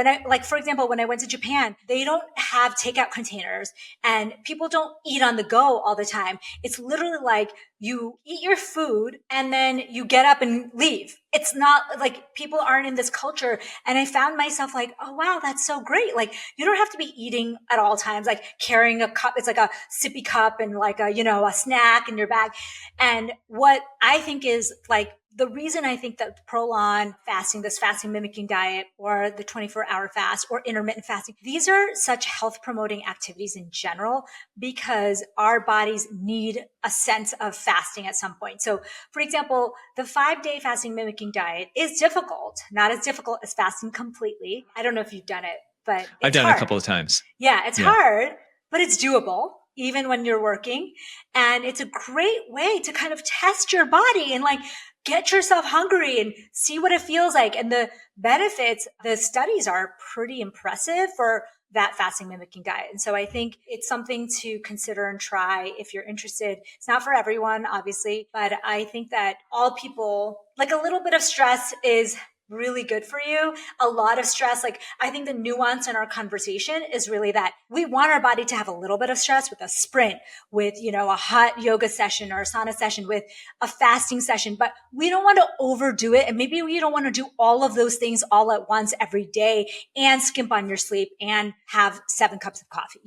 for example, when I went to Japan, they don't have takeout containers and people don't eat on the go all the time. It's literally like you eat your food and then you get up and leave. It's not like people aren't in this culture. And I found myself like, oh, wow, that's so great. Like, you don't have to be eating at all times, like carrying a cup. It's like a sippy cup and like a snack in your bag. And what I think is like, the reason I think that prolonged fasting, this fasting mimicking diet, or the 24-hour fast, or intermittent fasting, these are such health promoting activities in general because our bodies need a sense of fasting at some point. So for example, the 5-day fasting mimicking diet is difficult, not as difficult as fasting completely. I don't know if you've done it, but I've done it a couple of times. Yeah, it's hard, but it's doable even when you're working. And it's a great way to kind of test your body and like get yourself hungry and see what it feels like. And the benefits, the studies are pretty impressive for that fasting mimicking diet. And so I think it's something to consider and try if you're interested. It's not for everyone, obviously, but I think that all people, like, a little bit of stress is really good for you. A lot of stress. Like, I think the nuance in our conversation is really that we want our body to have a little bit of stress with a sprint, with, a hot yoga session or a sauna session, with a fasting session, but we don't want to overdo it. And maybe we don't want to do all of those things all at once every day and skimp on your sleep and have 7 cups of coffee.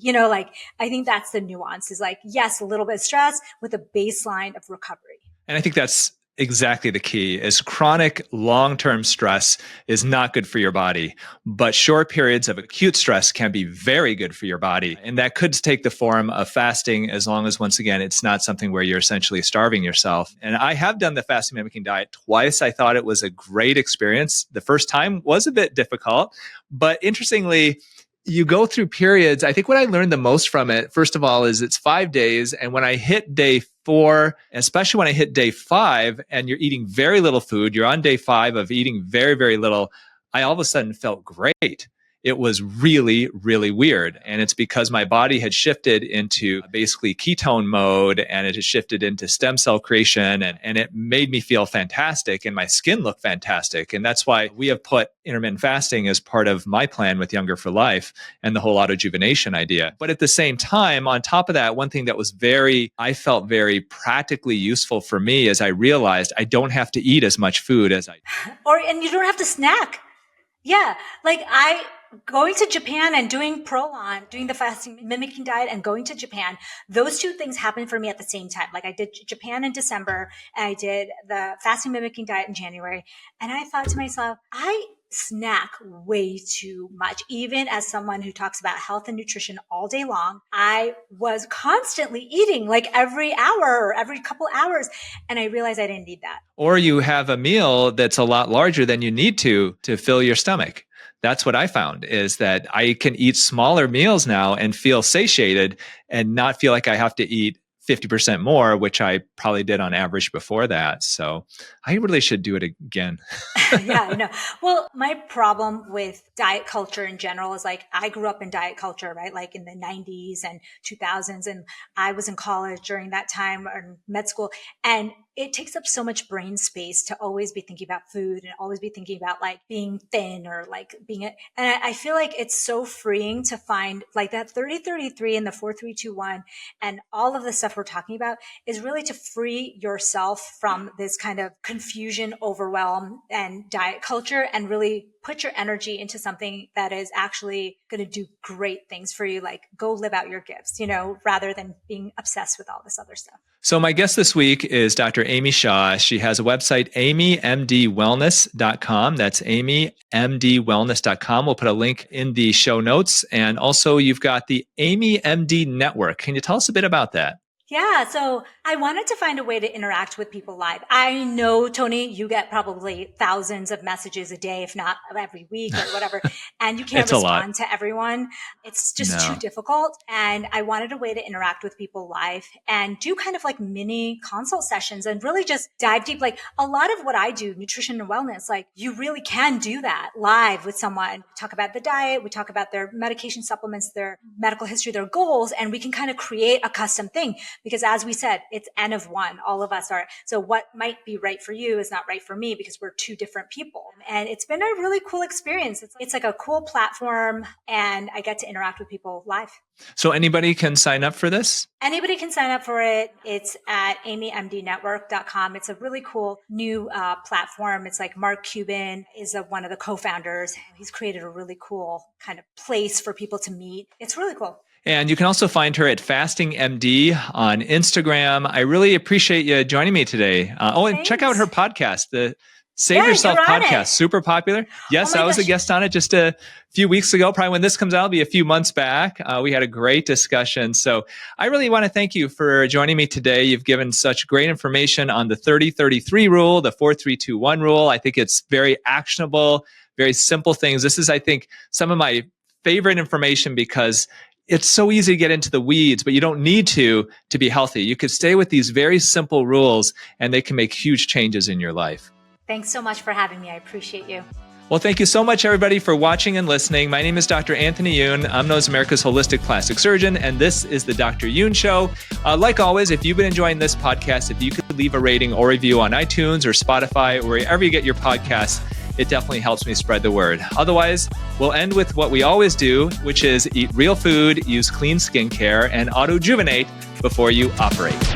I think that's the nuance, is like, yes, a little bit of stress with a baseline of recovery. And I think that's exactly the key. Is chronic long-term stress is not good for your body, but short periods of acute stress can be very good for your body. And that could take the form of fasting, as long as, once again, it's not something where you're essentially starving yourself. And I have done the fasting mimicking diet twice. I thought it was a great experience. The first time was a bit difficult, but interestingly, you go through periods. I think what I learned the most from it, first of all, is it's 5 days. And when I hit day 4, especially when I hit day 5 and you're eating very little food, you're on day 5 of eating very, very little, I all of a sudden felt great. It was really, really weird. And it's because my body had shifted into basically ketone mode, and it has shifted into stem cell creation, and it made me feel fantastic, and my skin looked fantastic. And that's why we have put intermittent fasting as part of my plan with Younger for Life and the whole autojuvenation idea. But at the same time, on top of that, one thing that was I felt very practically useful for me, is I realized I don't have to eat as much food as and you don't have to snack. Yeah. Going to Japan and doing doing the fasting mimicking diet and going to Japan, those two things happened for me at the same time. Like, I did Japan in December and I did the fasting mimicking diet in January. And I thought to myself, I snack way too much. Even as someone who talks about health and nutrition all day long, I was constantly eating like every hour or every couple hours. And I realized I didn't need that. Or you have a meal that's a lot larger than you need to fill your stomach. That's what I found, is that I can eat smaller meals now and feel satiated and not feel like I have to eat 50% more, which I probably did on average before that. So I really should do it again. Yeah, I know. Well, my problem with diet culture in general is, like, I grew up in diet culture, right? Like in the 90s and 2000s. And I was in college during that time, or med school. And it takes up so much brain space to always be thinking about food and always be thinking about like being thin or like and I feel like it's so freeing to find like that 30-33 and the 4-3-2-1 and all of the stuff we're talking about is really to free yourself from this kind of confusion, overwhelm, and diet culture, and really put your energy into something that is actually going to do great things for you. Like, go live out your gifts, rather than being obsessed with all this other stuff. So my guest this week is Dr. Amy Shah. She has a website, amymdwellness.com. That's amymdwellness.com. We'll put a link in the show notes. And also, you've got the Amy MD Network. Can you tell us a bit about that? Yeah. So I wanted to find a way to interact with people live. I know, Tony, you get probably thousands of messages a day, if not every week or whatever, and you can't respond to everyone. It's just too difficult. And I wanted a way to interact with people live and do kind of like mini consult sessions and really just dive deep. Like, a lot of what I do, nutrition and wellness, like, you really can do that live with someone. We talk about the diet, we talk about their medication supplements, their medical history, their goals, and we can kind of create a custom thing. Because as we said, it's N of one. All of us are. So what might be right for you is not right for me, because we're two different people. And it's been a really cool experience. It's like a cool platform, and I get to interact with people live. So anybody can sign up for this? Anybody can sign up for it. It's at amymdnetwork.com. It's a really cool new platform. It's like Mark Cuban is one of the co-founders. He's created a really cool kind of place for people to meet. It's really cool. And you can also find her at Fasting MD on Instagram. I really appreciate you joining me today. And Thanks. Check out her podcast, the Save Yourself podcast. Super popular. Yes, I was a guest on it just a few weeks ago. Probably when this comes out, it'll be a few months back. We had a great discussion. So I really want to thank you for joining me today. You've given such great information on the 30-33 rule, the 4-3-2-1 rule. I think it's very actionable, very simple things. This is, I think, some of my favorite information, because it's so easy to get into the weeds, but you don't need to be healthy. You could stay with these very simple rules, and they can make huge changes in your life. Thanks so much for having me. I appreciate you. Well, thank you so much, everybody, for watching and listening. My name is Dr. Anthony Youn. I'm known as America's holistic plastic surgeon, and this is the Dr. Youn Show. Like always, if you've been enjoying this podcast, if you could leave a rating or review on iTunes or Spotify or wherever you get your podcasts, it definitely helps me spread the word. Otherwise, we'll end with what we always do, which is eat real food, use clean skincare, and auto-juvenate before you operate.